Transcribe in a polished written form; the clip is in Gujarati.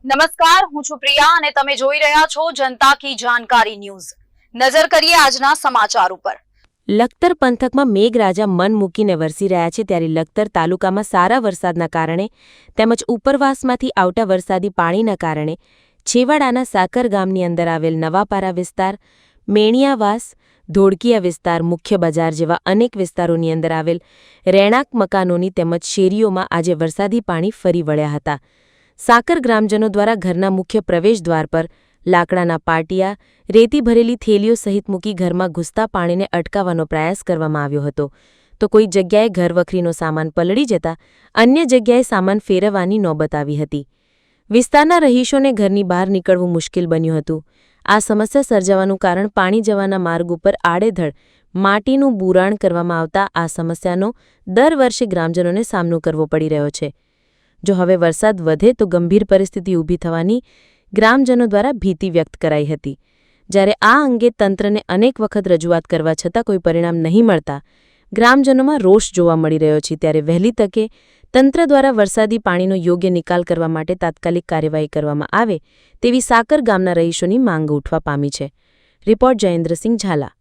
નમસ્કાર, હું છું પ્રિયા અને તમે જોઈ રહ્યા છો જનતા કી જાણકારી ન્યૂઝ। નજર કરીએ આજના સમાચાર ઉપર। લખતર પંથકમાં મેઘરાજા મન મૂકીને વરસી રહ્યા છે ત્યારે લખતર તાલુકામાં સારા વરસાદના કારણે તેમજ ઉપરવાસમાંથી આવતા વરસાદી પાણીના કારણે છેવાડાના સાકર ગામની અંદર આવેલ નવાપારા વિસ્તાર, મેણિયાવાસ, ધોળકિયા વિસ્તાર, મુખ્ય બજાર જેવા અનેક વિસ્તારોની અંદર આવેલ રહેણાંક મકાનોની તેમજ શેરીઓમાં આજે વરસાદી પાણી ફરી વળ્યા હતા। સાકર ગ્રામજનો દ્વારા ઘરના મુખ્ય પ્રવેશદ્વાર પર લાકડાના પાટિયા, રેતી ભરેલી થેલીઓ સહિત મૂકી ઘરમાં ઘૂસતા પાણીને અટકાવવાનો પ્રયાસ કરવામાં આવ્યો હતો, તો કોઈ જગ્યાએ ઘરવખરીનો સામાન પલળી જતા અન્ય જગ્યાએ સામાન ફેરવવાની નોબત આવી હતી। વિસ્તારના રહીશોને ઘરની બહાર નીકળવું મુશ્કેલ બન્યું હતું। આ સમસ્યા સર્જાવાનું કારણ પાણી જવાના માર્ગ ઉપર આડેધડ માટીનું બુરાણ કરવામાં આવતા આ સમસ્યાનો દર વર્ષે ગ્રામજનોને સામનો કરવો પડી રહ્યો છે। જો હવે વરસાદ વધે તો ગંભીર પરિસ્થિતિ ઊભી થવાની ગ્રામજનો દ્વારા ભીતિ વ્યક્ત કરાઈ હતી। જ્યારે આ અંગે તંત્રને અનેક વખત રજૂઆત કરવા છતાં કોઈ પરિણામ નહીં મળતા ગ્રામજનોમાં રોષ જોવા મળી રહ્યો છે, ત્યારે વહેલી તકે તંત્ર દ્વારા વરસાદી પાણીનો યોગ્ય નિકાલ કરવા માટે તાત્કાલિક કાર્યવાહી કરવામાં આવે તેવી સાકર ગામના રહીશોની માંગ ઉઠવા પામી છે। રિપોર્ટ જયેન્દ્રસિંહ ઝાલા।